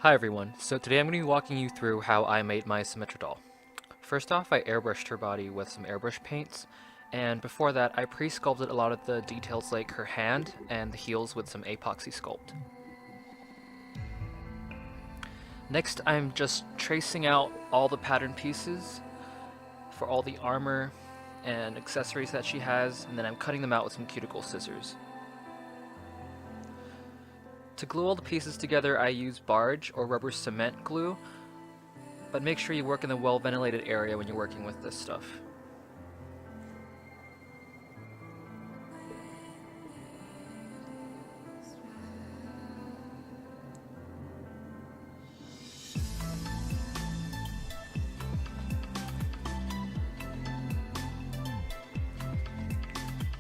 Hi everyone, so today I'm going to be walking you through how I made my Symmetra doll. First off, I airbrushed her body with some airbrush paints, and before that I pre-sculpted a lot of the details like her hand and the heels with some apoxie sculpt. Next I'm just tracing out all the pattern pieces for all the armor and accessories that she has, and then I'm cutting them out with some cuticle scissors. To glue all the pieces together I use barge or rubber cement glue, but make sure you work in a well-ventilated area when you're working with this stuff.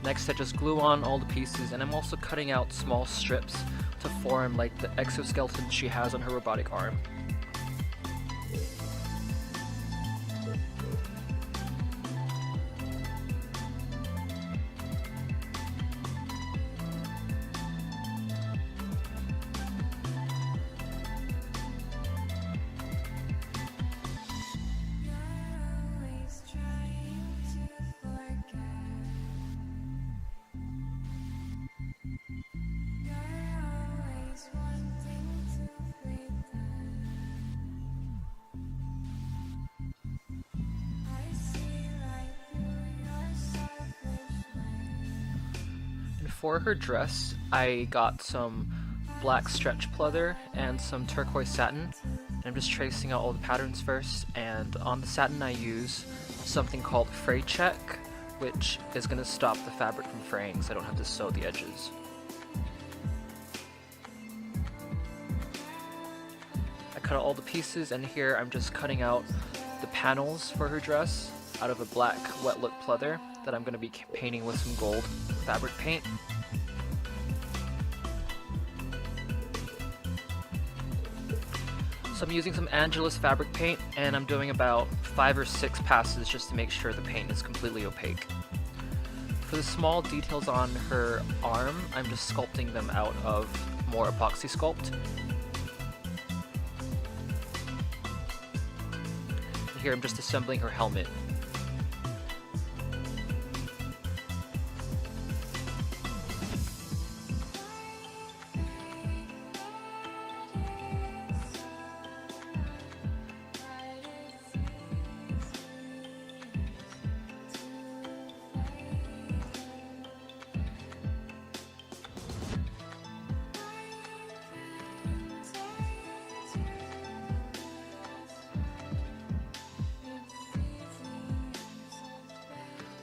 Next I just glue on all the pieces, and I'm also cutting out small strips to form like the exoskeleton she has on her robotic arm. For her dress, I got some black stretch pleather and some turquoise satin. And I'm just tracing out all the patterns first, and on the satin I use something called fray check, which is going to stop the fabric from fraying so I don't have to sew the edges. I cut out all the pieces, and here I'm just cutting out the panels for her dress out of a black wet look pleather that I'm going to be painting with some gold fabric paint. So I'm using some Angelus fabric paint, and I'm doing about 5 or 6 passes just to make sure the paint is completely opaque. For the small details on her arm, I'm just sculpting them out of more apoxie sculpt. And here I'm just assembling her helmet.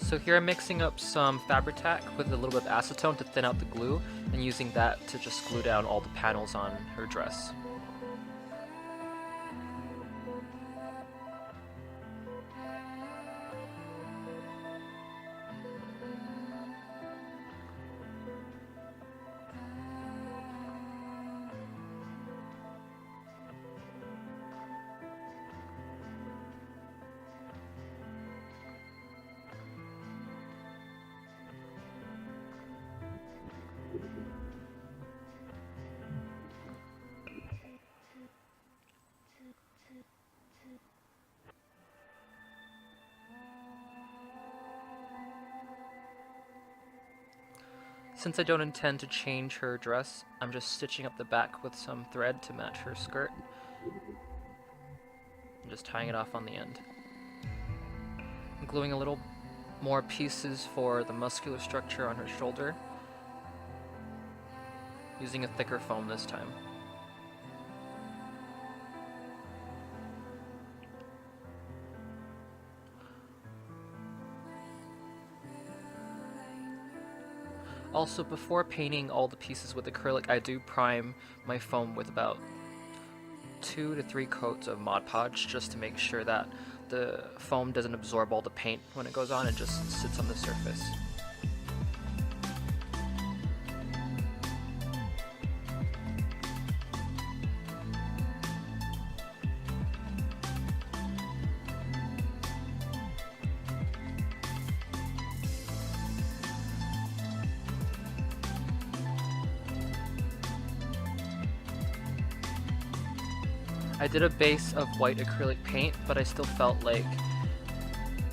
So here I'm mixing up some Fabricating with a little bit of acetone to thin out the glue, and using that to just glue down all the panels on her dress. Since I don't intend to change her dress, I'm just stitching up the back with some thread to match her skirt. I'm just tying it off on the end. I'm gluing a little more pieces for the muscular structure on her shoulder, using a thicker foam this time. Also, before painting all the pieces with acrylic, I do prime my foam with about 2 to 3 coats of Mod Podge just to make sure that the foam doesn't absorb all the paint when it goes on and just sits on the surface. I did a base of white acrylic paint, but I still felt like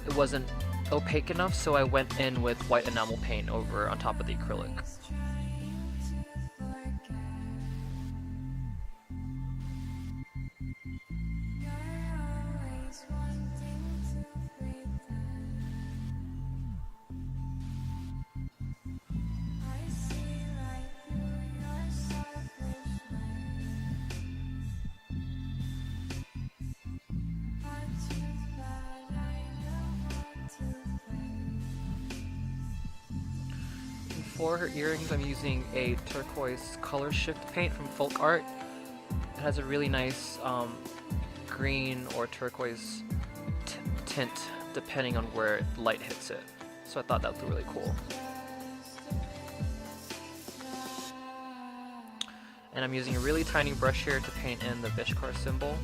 it wasn't opaque enough, so I went in with white enamel paint over on top of the acrylic. For her earrings, I'm using a turquoise color shift paint from Folk Art. It has a really nice green or turquoise tint depending on where light hits it. So I thought that was really cool. And I'm using a really tiny brush here to paint in the Visor symbol.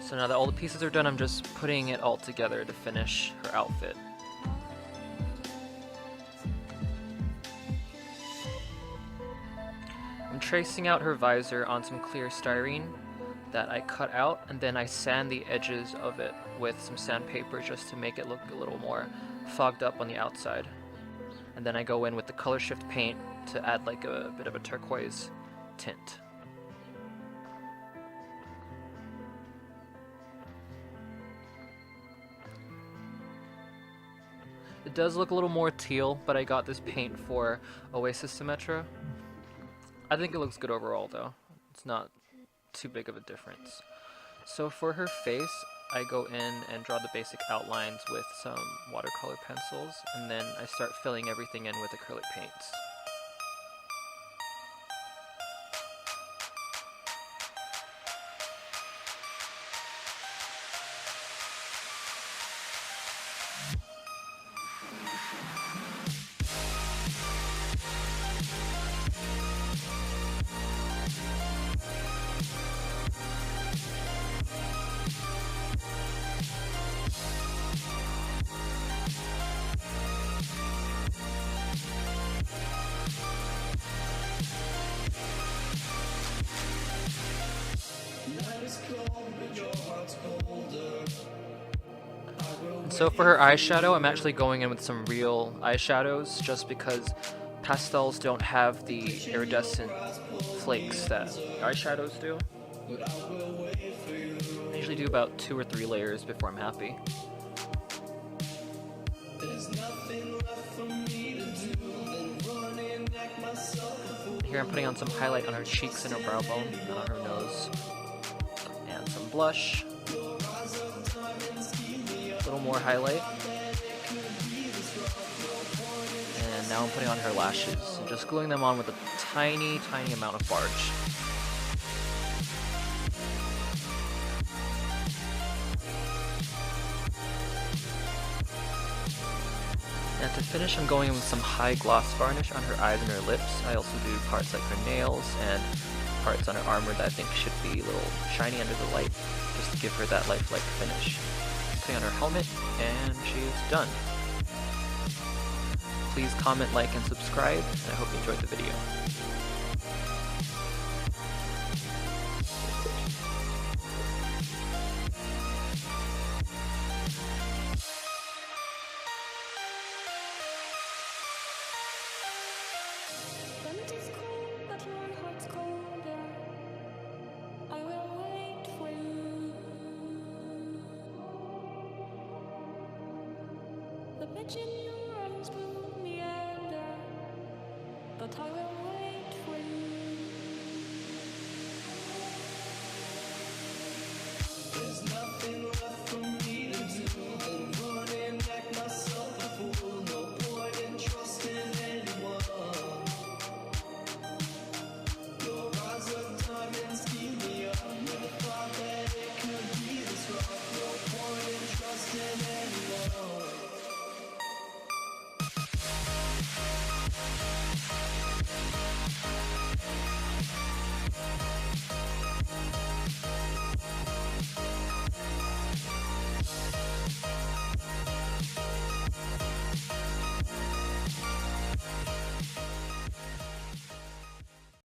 So now that all the pieces are done, I'm just putting it all together to finish her outfit. I'm tracing out her visor on some clear styrene that I cut out, and then I sand the edges of it with some sandpaper just to make it look a little more fogged up on the outside. And then I go in with the color shift paint to add like a bit of a turquoise tint. It does look a little more teal, but I got this paint for OOAK Symmetra. I think it looks good overall though. It's not too big of a difference. So for her face, I go in and draw the basic outlines with some watercolor pencils, and then I start filling everything in with acrylic paints. So for her eyeshadow, I'm actually going in with some real eyeshadows just because pastels don't have the iridescent flakes that eyeshadows do. I usually do about 2 or 3 layers before I'm happy. Here I'm putting on some highlight on her cheeks and her brow bone and on her nose. And some blush. A little more highlight. And now I'm putting on her lashes and just gluing them on with a tiny, tiny amount of barge. And to finish, I'm going in with some high gloss varnish on her eyes and her lips. I also do parts like her nails and parts on her armor that I think should be a little shiny under the light, just to give her that lifelike finish. Putting on her helmet, and she's done. Please comment, like, and subscribe, and I hope you enjoyed the video. The bitch in your arms pulled me under. but I will wait for you. There's nothing left